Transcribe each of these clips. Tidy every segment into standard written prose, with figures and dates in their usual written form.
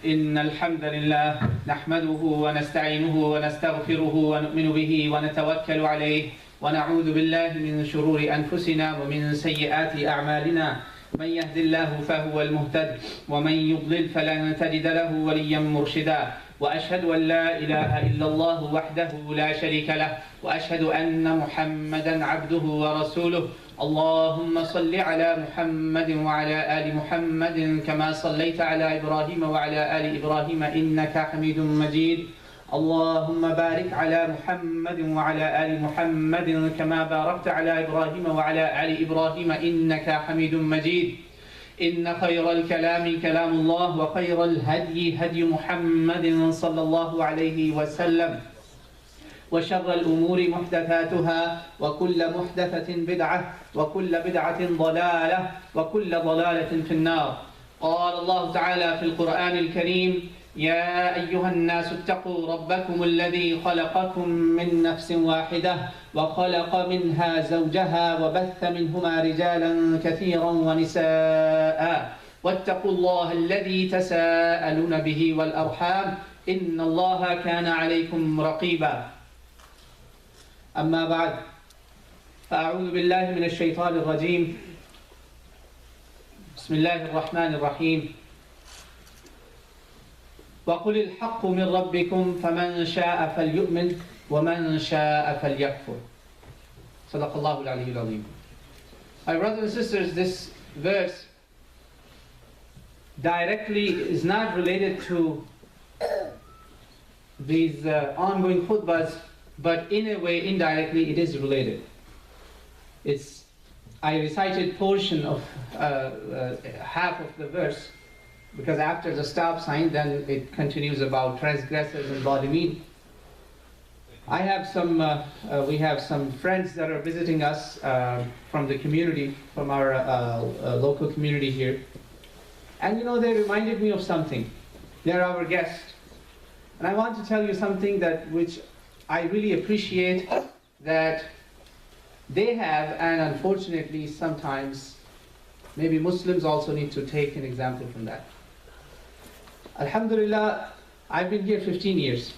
إن الحمد لله نحمده ونستعينه ونستغفره ونؤمن به ونتوكل عليه ونعوذ بالله من شرور أنفسنا ومن سيئات أعمالنا من يهد الله فهو المهتد ومن يضلل فلن تجد له وليا مرشدا وأشهد أن لا إله إلا الله وحده لا شريك له وأشهد أن محمدا عبده ورسوله اللهم صل على محمد وعلى آل محمد كما صليت على إبراهيم وعلى آل إبراهيم إنك حميد مجيد اللهم بارك على محمد وعلى آل محمد كما باركت على إبراهيم وعلى آل إبراهيم إنك حميد مجيد إن خير الكلام كلام الله وخير الهدي هدي محمد صلى الله عليه وسلم وشر الأمور محدثاتها وكل محدثة بدعة وكل بدعة ضلالة وكل ضلالة في النار قال الله تعالى في القرآن الكريم يا أيها الناس اتقوا ربكم الذي خلقكم من نفس واحدة وخلق منها زوجها وبث منهما رجالا كثيرا ونساء واتقوا الله الذي تساءلون به والأرحام إن الله كان عليكم رقيبا أما بعد فأعوذ بالله من الشيطان الرجيم بسم الله الرحمن الرحيم وقل الحق من ربكم فمن شاء فليؤمن ومن شاء فليكفر صدق الله العلي العظيم. My brothers and sisters, this verse directly is not related to these ongoing khutbahs, but in a way, indirectly, it is related. I recited portion of half of the verse, because after the stop sign, then it continues about transgressors and zalimin. I have we have some friends that are visiting us from the community, from our local community here. And they reminded me of something. They're our guests. And I want to tell you something which I really appreciate that they have, and unfortunately sometimes maybe Muslims also need to take an example from that. Alhamdulillah, I've been here 15 years.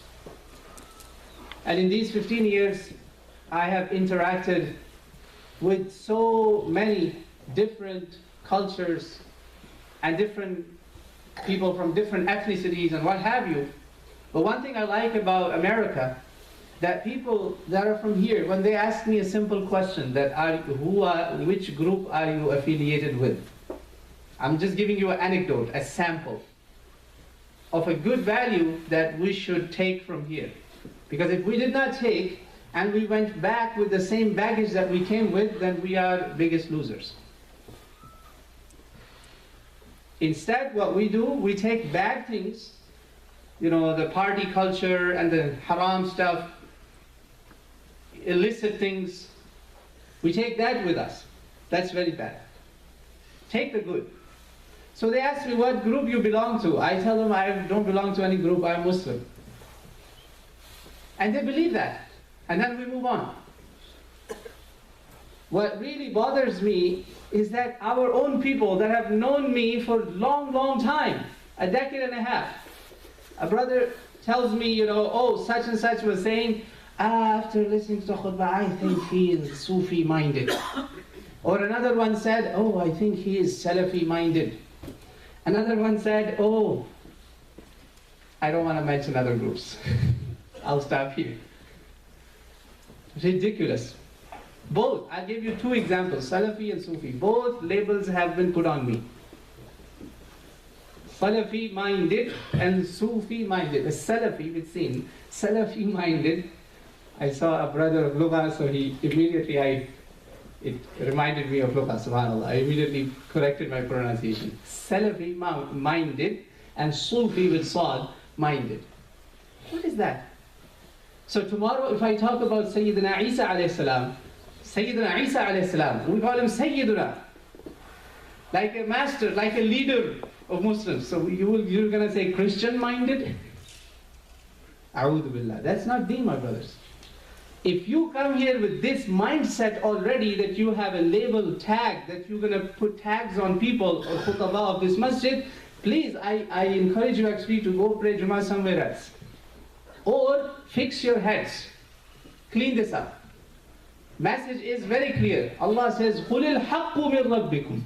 And in these 15 years, I have interacted with so many different cultures and different people from different ethnicities and what have you. But one thing I like about America, that people that are from here, when they ask me a simple question, which group are you affiliated with? I'm just giving you an anecdote, a sample of a good value that we should take from here. Because if we did not take, and we went back with the same baggage that we came with, then we are biggest losers. Instead, what we do, we take bad things, the party culture and the haram stuff, illicit things, we take that with us. That's very bad. Take the good. So they ask me what group you belong to. I tell them I don't belong to any group, I'm Muslim. And they believe that. And then we move on. What really bothers me is that our own people that have known me for a long, long time, a decade and a half, a brother tells me, such and such was saying, after listening to the khutbah, I think he is Sufi-minded. Or another one said, I think he is Salafi-minded. Another one said, I don't want to mention other groups. I'll stop here. Ridiculous. Both, I'll give you two examples, Salafi and Sufi. Both labels have been put on me. Salafi-minded and Sufi-minded. A Salafi, we've seen, Salafi-minded. I saw a brother of Lugha, so it reminded me of Lugha, subhanAllah. I immediately corrected my pronunciation. Salafi-minded and Sufi with Saad, minded. What is that? So tomorrow, if I talk about Sayyidina Isa alayhi salam, we call him Sayyiduna, like a master, like a leader of Muslims. So you're going to say Christian-minded? A'udhu billah. That's not deen, my brothers. If you come here with this mindset already that you have a label tag, that you're going to put tags on people or khutbah of this masjid, please, I encourage you actually to go pray Jummah somewhere else. Or fix your heads. Clean this up. Message is very clear. Allah says, قُلِ الْحَقُّ مِنْ رَبِّكُمْ.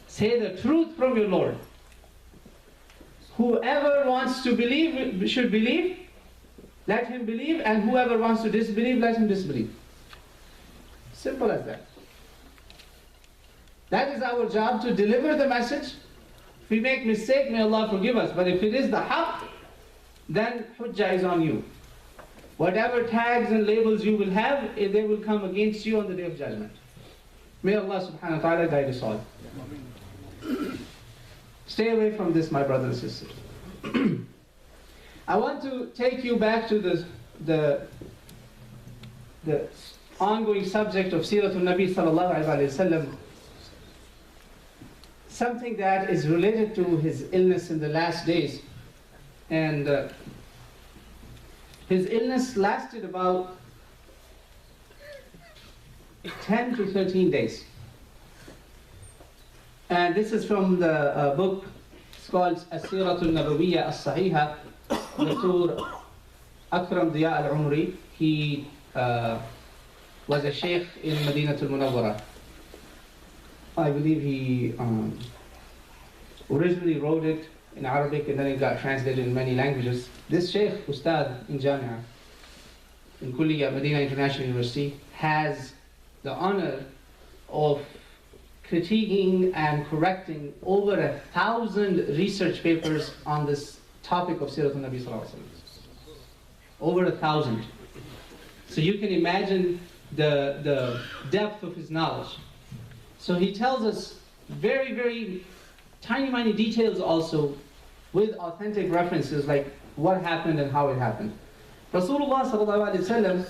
Say the truth from your Lord. Whoever wants to believe should believe, let him believe, and whoever wants to disbelieve, let him disbelieve. Simple as that. That is our job, to deliver the message. If we make mistake, may Allah forgive us. But if it is the haqq, then hujjah is on you. Whatever tags and labels you will have, they will come against you on the Day of Judgment. May Allah subhanahu wa ta'ala guide us all. Stay away from this, my brothers and sisters. I want to take you back to the ongoing subject of Siratul Nabi sallallahu alayhi wa sallam. Something that is related to his illness in the last days. And his illness lasted about 10 to 13 days. And this is from the book, it's called As-Siratul Nabawiyya As-Sahiha, Dr. Akram Diya Al-Umri. He was a sheikh in Madinatul Munawwara. I believe he originally wrote it in Arabic and then it got translated in many languages. This sheikh, Ustad in Jamia, in Kulliya, Medina International University, has the honor of critiquing and correcting over 1,000 research papers on this topic of Siratul Nabi Sallallahu Alaihi Wasallam. Over 1,000. So you can imagine the depth of his knowledge. So he tells us very, very tiny details also, with authentic references like what happened and how it happened. Rasulullah Sallallahu Alaihi Wasallam,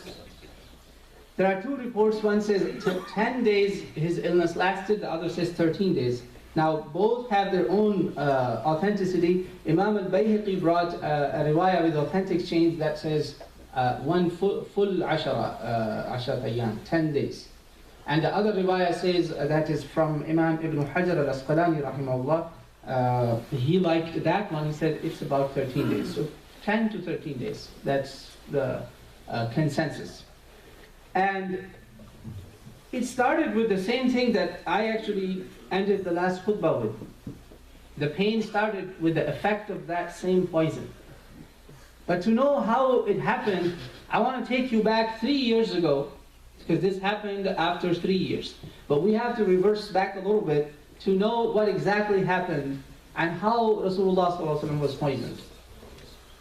there are two reports. One says 10 days his illness lasted, the other says 13 days. Now both have their own authenticity. Imam al-Bayhaqi brought a riwayah with authentic chains that says one full ashara ayyam, 10 days. And the other riwayah says that is from Imam Ibn Hajar al-Asqalani rahimahullah. He liked that one. He said it's about 13 days. So 10 to 13 days. That's the consensus. And it started with the same thing that I actually ended the last khutbah with. The pain started with the effect of that same poison. But to know how it happened, I want to take you back 3 years ago, because this happened after 3 years. But we have to reverse back a little bit to know what exactly happened and how Rasulullah ﷺ was poisoned.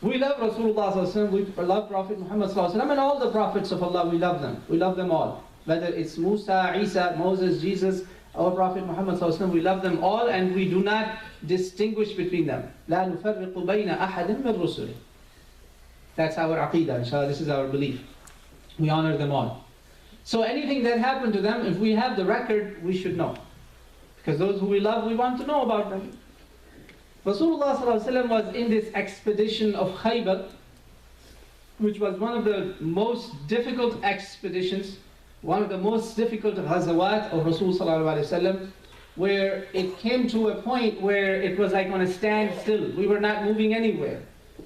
We love Rasulullah ﷺ, we love Prophet Muhammad ﷺ, and all the prophets of Allah, we love them. We love them all. Whether it's Musa, Isa, Moses, Jesus, or Prophet Muhammad ﷺ, we love them all and we do not distinguish between them. لا نفرق بين أحد من رسله. That's our aqidah, inshallah, this is our belief. We honor them all. So anything that happened to them, if we have the record, we should know. Because those who we love, we want to know about them. Rasulullah ﷺ was in this expedition of Khaybar, which was one of the most difficult expeditions, one of the most difficult ghazawat of Rasulullah ﷺ, where it came to a point where it was like on a standstill. We were not moving anywhere.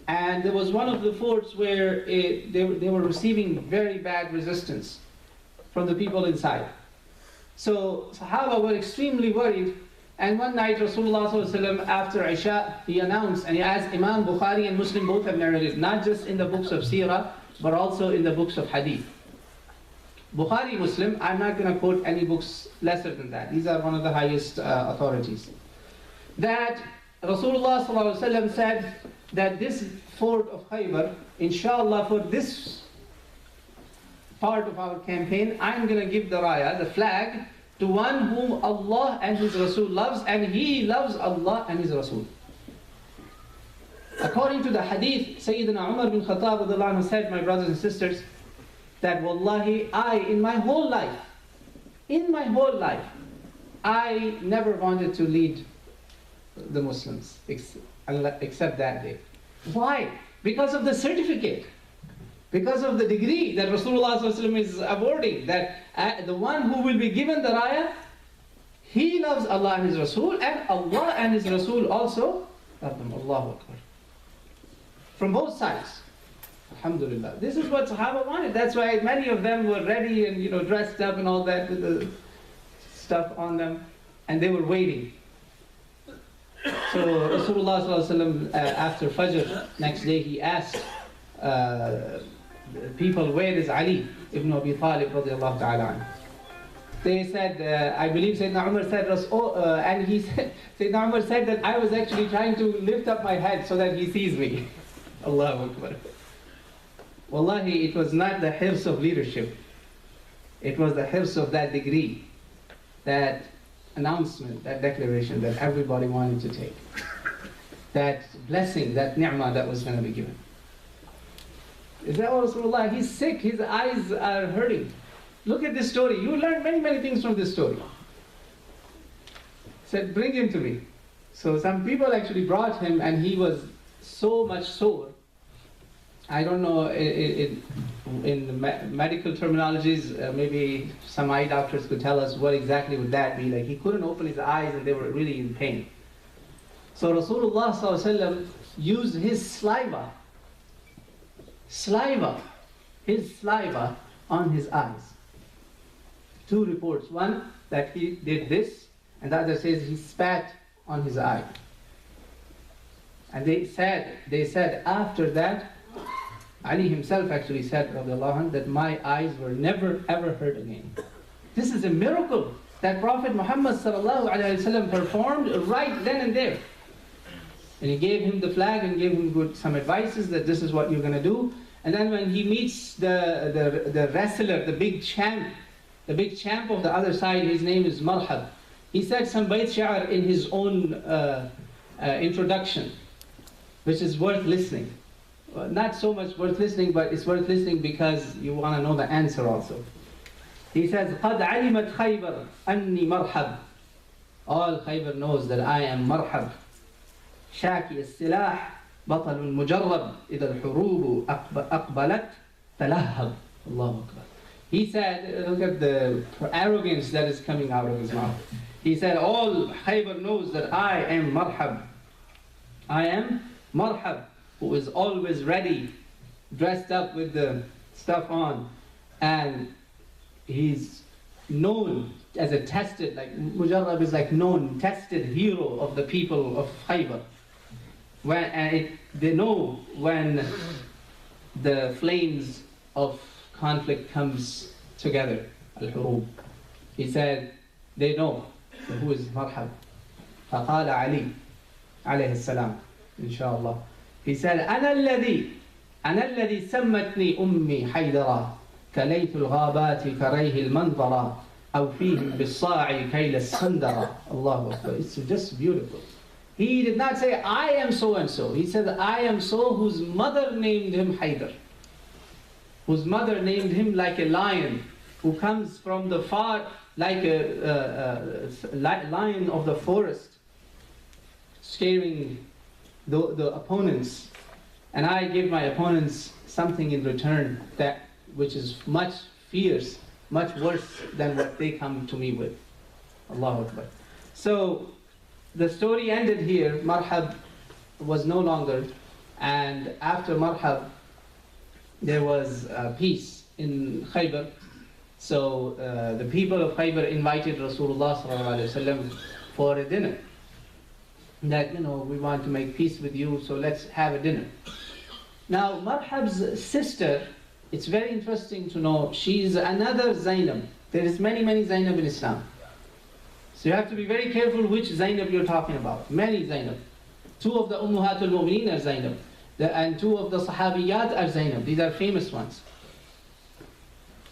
And there was one of the forts where they were receiving very bad resistance from the people inside. So Sahaba were extremely worried. And one night Rasulullah ﷺ, after Isha, he announced, and as Imam Bukhari and Muslim both have narrated, not just in the books of Seerah, but also in the books of Hadith. Bukhari, Muslim, I'm not going to quote any books lesser than that. These are one of the highest authorities. That Rasulullah ﷺ said that this fort of Khaybar, inshallah, for this part of our campaign, I'm going to give the raya, the flag, to one whom Allah and His Rasul loves, and he loves Allah and His Rasul. According to the hadith, Sayyidina Umar bin Khattab said, my brothers and sisters, that wallahi, in my whole life, I never wanted to lead the Muslims, except that day. Why? Because of the certificate. Because of the degree that Rasulullah ﷺ is awarding, that the one who will be given the raya, he loves Allah and His Rasul, and Allah and His Rasul also Love them. Allahu Akbar. From both sides. Alhamdulillah. This is what Sahaba wanted. That's why many of them were ready and dressed up and all that with the stuff on them. And they were waiting. So Rasulullah sallallahu alaihi wasallam, after Fajr, next day he asked people, where is Ali ibn Abi Talib radiallahu ta'ala anhu? They said, I believe Sayyidina Umar said, and he said, Sayyidina Umar said that I was actually trying to lift up my head so that he sees me. Allahu Akbar. Wallahi, it was not the hirs of leadership. It was the hirs of that degree, that announcement, that declaration that everybody wanted to take. That blessing, that ni'mah that was going to be given. Is that what Rasulullah? He's sick, his eyes are hurting. Look at this story. You learn many, many things from this story. He said, bring him to me. So some people actually brought him and he was so much sore. I don't know, in the medical terminologies, maybe some eye doctors could tell us what exactly would that be. Like he couldn't open his eyes and they were really in pain. So Rasulullah sallallahu alaihi wasallam used his saliva on his eyes. Two reports. One, that he did this, and the other says he spat on his eye. And they said after that, Ali himself actually said, radiallahu anh, that my eyes were never ever hurt again. This is a miracle that Prophet Muhammad sallallahu alaihi wasallam performed right then and there. And he gave him the flag and gave him some advices that this is what you're going to do. And then when he meets the wrestler, the big champ of the other side, his name is Marhab. He said some bayt sha'r in his own introduction, which is worth listening. Not so much worth listening, but it's worth listening because you want to know the answer also. He says, قَدْ عَلِمَتْ خَيْبَرْ أَنِّي مَرْحَبْ. All Khaybar knows that I am Marhab. شاكي السلاح بطل مجرب إذا الحروب أقبلت تلهب. Allahu Akbar. He said, look at the arrogance that is coming out of his mouth. He said, all Khaybar knows that I am Marhab. I am Marhab, who is always ready, dressed up with the stuff on. And he's known as a tested, like Mujarrab is like known, tested hero of the people of Khaybar. They know when the flames of conflict comes together, al-hurub. He said, they know who is Marhab. فقال علي عليه السلام inshallah. He said, أنا الذي سمتني أمي حيدرا كليت الغابات كريه المنظرا أو فيهم بالصاع كيل السندرا. Allahu Akbar. It's just beautiful. He did not say, I am so and so. He said, I am so whose mother named him Haydar. Whose mother named him like a lion who comes from the far, like a lion of the forest, scaring the opponents. And I give my opponents something in return which is much fierce, much worse than what they come to me with. Allahu Akbar. So the story ended here. Marhab was no longer, and after Marhab there was peace in Khaybar. So the people of Khaybar invited Rasulullah sallallahu alaihi wasallam for a dinner. That, we want to make peace with you, so let's have a dinner. Now Marhab's sister, it's very interesting to know, she's another Zainab. There is many Zainab in Islam. So you have to be very careful which Zainab you're talking about. Many Zainab. Two of the Ummahatul Mu'mineen are Zainab. And two of the Sahabiyat are Zainab. These are famous ones.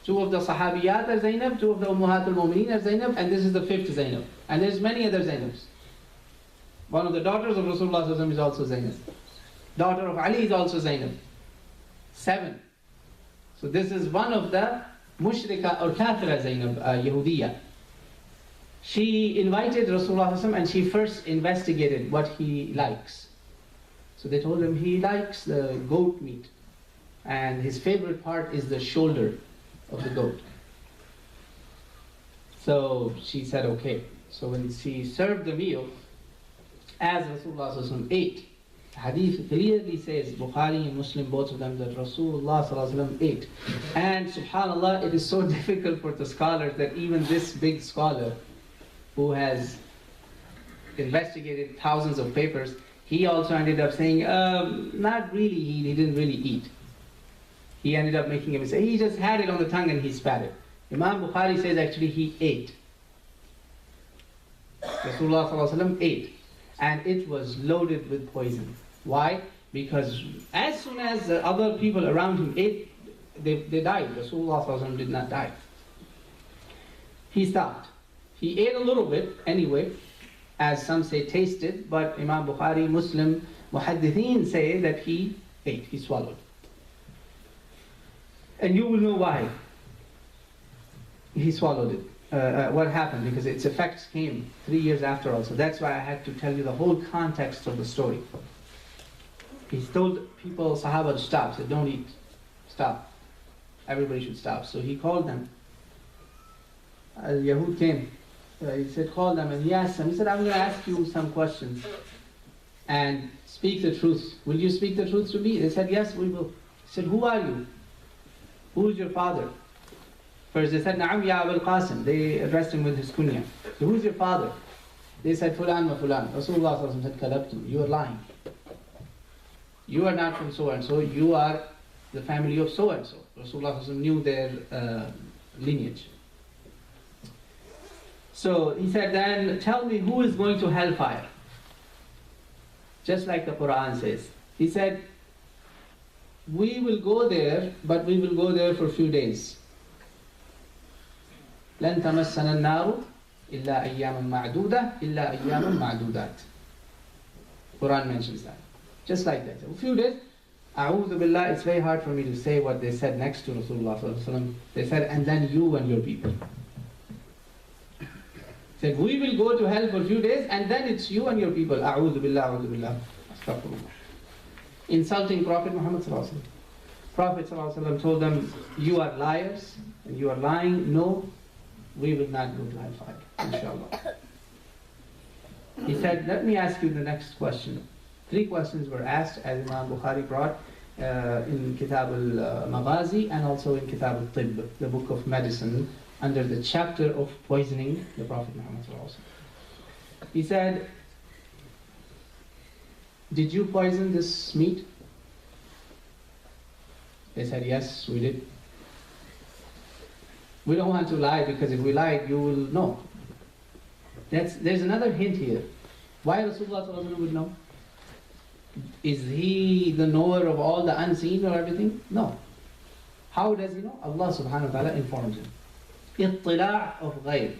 Two of the Sahabiyat are Zainab, two of the Ummahatul Mu'mineen are Zainab, and this is the fifth Zainab. And there's many other Zainabs. One of the daughters of Rasulullah is also Zainab. Daughter of Ali is also Zainab. 7. So this is one of the Mushrika or Kafira Zainab, Yahudiya. She invited Rasulullah and she first investigated what he likes. So they told him he likes the goat meat. And his favorite part is the shoulder of the goat. So she said, okay. So when she served the meal, as Rasulullah sallallahu alaihi wasallam ate. Hadith clearly says, Bukhari and Muslim, both of them, that Rasulullah sallallahu alaihi wasallam ate. And subhanAllah, it is so difficult for the scholars that even this big scholar who has investigated thousands of papers, he also ended up saying, not really, he didn't really eat. He ended up making a mistake. He just had it on the tongue and he spat it. Imam Bukhari says actually he ate. Rasulullah sallallahu alaihi wasallam ate. And it was loaded with poison. Why? Because as soon as the other people around him ate, they died. Rasulullah sallallahu alaihi wasallam did not die. He stopped. He ate a little bit anyway, as some say tasted, but Imam Bukhari, Muslim, Muhaddithin say that he ate, he swallowed. And you will know why he swallowed it. What happened, because its effects came 3 years after also. That's why I had to tell you the whole context of the story. He told people, Sahaba, to stop. He said, don't eat. Stop. Everybody should stop. So he called them. Yahud came. He said, call them, and he asked them. He said, I'm going to ask you some questions and speak the truth. Will you speak the truth to me? They said, yes, we will. He said, who are you? Who is your father? First they said, Na'am ya Abul Qasim. They addressed him with his kunya. So who's your father? They said, Fulan wa Fulan. Rasulullah said, Kadabtum. You are lying. You are not from so and so. You are the family of so and so. Rasulullah knew their lineage. So he said, then tell me who is going to hellfire? Just like the Quran says. He said, we will go there, but we will go there for a few days. لن تمسنا النار إلا أياما معدودة إلا أياما معدودات. Quran mentions that. Just like that. A few days. A'udhu billah, it's very hard for me to say what they said next to Rasulullah sallallahu alaihi wasallam. They said, and then you and your people. Said, we will go to hell for a few days, and then it's you and your people. A'udhu billah, a'udhu billah. Astaghfirullah. Insulting Prophet Muhammad sallallahu alaihi wasallam. Prophet sallallahu alaihi wasallam told them, you are liars, and you are lying. No, we will not go to hellfire, inshallah. He said, let me ask you the next question. 3 questions were asked, as Imam Bukhari brought in Kitab al-Maghazi and also in Kitab al-Tibb, the book of medicine, under the chapter of poisoning the Prophet Muhammad sallallahu alaihi wasallam. He said, did you poison this meat? They said, yes, we did. We don't want to lie, because if we lie, you will know. There's another hint here. Why Rasulullah sallallahu alaihi wasallam would know? Is he the knower of all the unseen or everything? No. How does he know? Allah subhanahu wa ta'ala informs him. Ittila' of ghayb.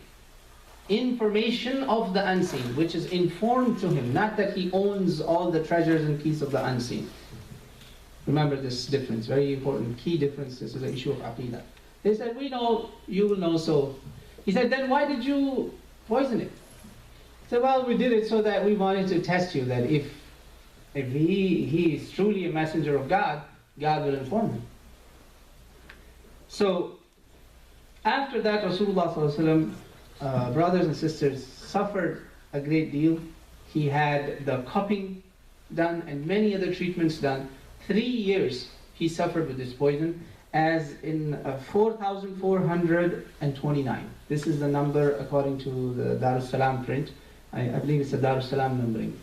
Information of the unseen, which is informed to him, not that he owns all the treasures and keys of the unseen. Remember this difference, very important, key difference. This is an issue of aqidah. They said, we know, you will know so. He said, then why did you poison it? He said, well, we did it so that we wanted to test you, that if he is truly a messenger of God, God will inform him. So, after that, Rasulullah sallallahu alaihi wasallam, brothers and sisters, suffered a great deal. He had the cupping done and many other treatments done. 3 years he suffered with this poison, as in 4,429. This is the number according to the Dar es-Salaam print. I believe it's a Dar es-Salaam numbering,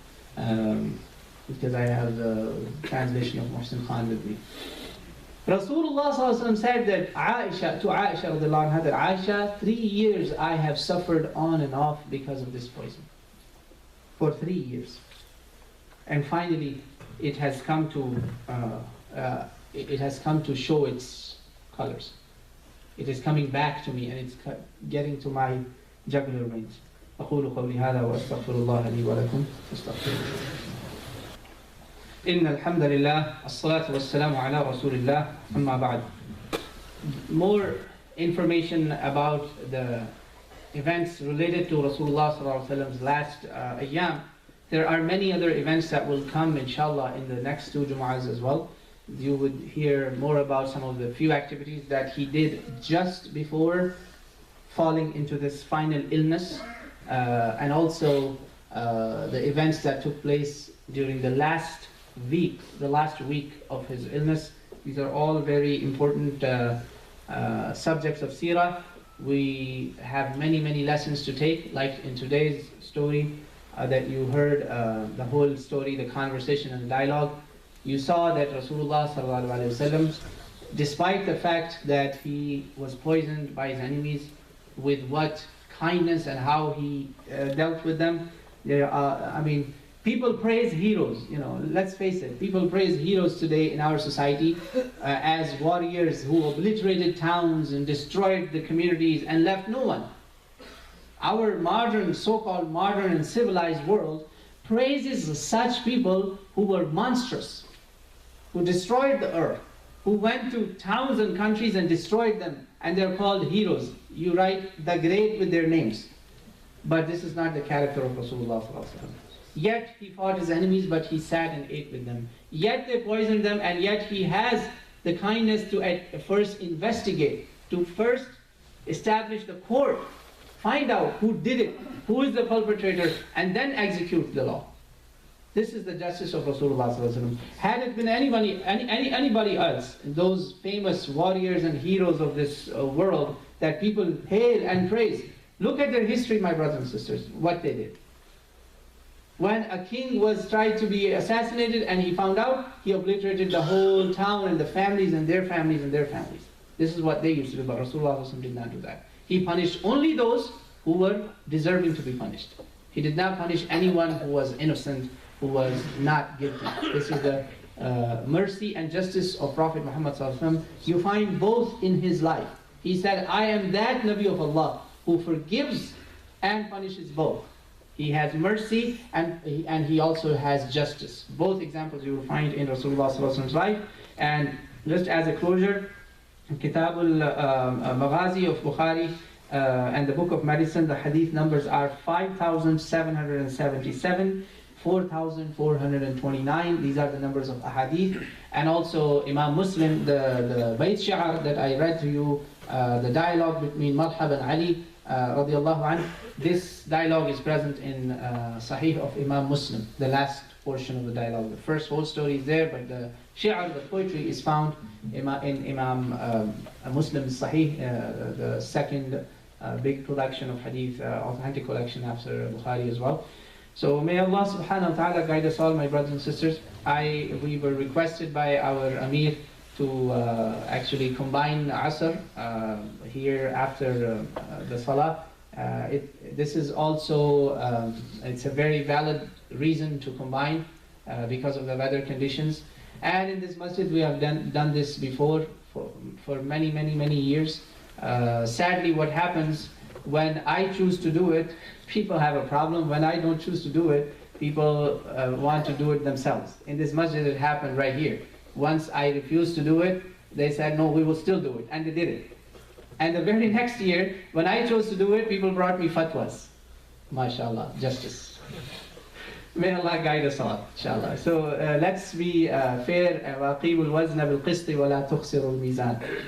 because I have the translation of Muhsin Khan with me. Rasulullah sallallahu alaihi wasallam said that Aisha radiallahu anha, that Aisha, 3 years I have suffered on and off because of this poison. For 3 years. And finally, it has come to show its colors. It is coming back to me, and it's getting to my jugular veins. أقول قولي هذا وأستغفر الله لي ولكم فاستغفروه. إن الحمد لله الصلاة والسلام على رسول الله أما بعد. More information about the events related to Rasulullah sallallahu alaihi wasallam's last ayyam. There are many other events that will come, inshallah, in the next 2 Jumu'ahs as well. You would hear more about some of the few activities that he did just before falling into this final illness, and also the events that took place during the last week of his illness. These are all very important subjects of seerah. We have many lessons to take, like in today's story that you heard, the whole story, the conversation and the dialogue. You saw that Rasulullah sallallahu alaihi wasallam, despite the fact that he was poisoned by his enemies, with what kindness and how he dealt with them. People praise heroes, let's face it. People praise heroes today in our society as warriors who obliterated towns and destroyed the communities and left no one. Our modern, so-called modern and civilized world praises such people who were monstrous, who destroyed the earth, who went to towns and countries and destroyed them, and they're called heroes. You write the great with their names. But this is not the character of Rasulullah sallallahu alaihi wasallam. Yet he fought his enemies, but he sat and ate with them. Yet they poisoned them, and yet he has the kindness to at first investigate, to first establish the court, find out who did it, who is the perpetrator, and then execute the law. This is the justice of Rasulullah sallallahu alaihi wasallam. Had it been anybody else, those famous warriors and heroes of this world that people hail and praise, look at their history, my brothers and sisters, what they did. When a king was tried to be assassinated and he found out, he obliterated the whole town and the families and their families and their families. This is what they used to do, but Rasulullah did not do that. He punished only those who were deserving to be punished. He did not punish anyone who was innocent, who was not guilty. This is the mercy and justice of Prophet Muhammad sallallahu alaihi wasallam. You find both in his life. He said, I am that Nabi of Allah who forgives and punishes both. He has mercy and he also has justice. Both examples you will find in Rasulullah sallallahu alaihi wasallam's life. And just as a closure, Kitab al-Maghazi of Bukhari and the Book of Medicine, the hadith numbers are 5,777, 4,429. These are the numbers of ahadith. And also Imam Muslim, the Bayt Shi'ar that I read to you, the dialogue between Marhab and Ali radiallahu anh. This dialogue is present in Sahih of Imam Muslim, the last portion of the dialogue. The first whole story is there, but the Shi'ar, the poetry, is found in Imam Muslim's Sahih, the second big collection of hadith, authentic collection after Bukhari as well. So may Allah subhanahu wa ta'ala guide us all, my brothers and sisters. We were requested by our Amir to actually combine Asr here after the Salah. This is also, it's a very valid reason to combine because of the weather conditions. And in this masjid we have done this before for many years. Sadly, what happens when I choose to do it, people have a problem. When I don't choose to do it, people want to do it themselves. In this masjid it happened right here. Once I refused to do it, they said, no, we will still do it. And they did it. And the very next year, when I chose to do it, people brought me fatwas. MashaAllah, justice. May Allah guide us all, inshallah. So let's be fair.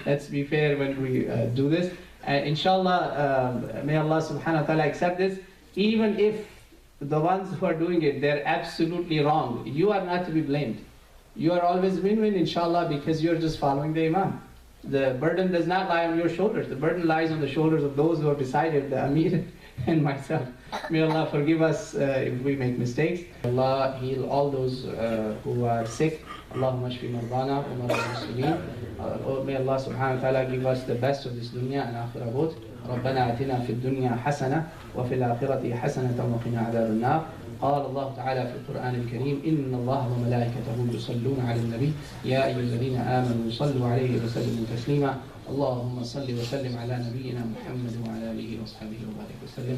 Let's be fair when we do this. Inshallah, may Allah subhanahu wa ta'ala accept this. Even if the ones who are doing it, they're absolutely wrong, you are not to be blamed. You are always win-win, inshallah, because you're just following the Imam. The burden does not lie on your shoulders. The burden lies on the shoulders of those who have decided, the Amir and myself. May Allah forgive us if we make mistakes. Allah heal all those who are sick. Allahumma shfi mardana wa marda muslimin. May Allah subhanahu wa ta'ala give us the best of this dunya and akhirah both. ربنا آتنا في الدنيا حسنة وفي الآخرة حسنة وقنا عذاب النار. قال الله تعالى في القرآن الكريم إن الله وملائكته يصلون على النبي يا أيها الذين آمنوا صلوا عليه وسلموا تسليما. اللهم صل وسلم على نبينا محمد وعلى آله وصحبه وبارك وسلم.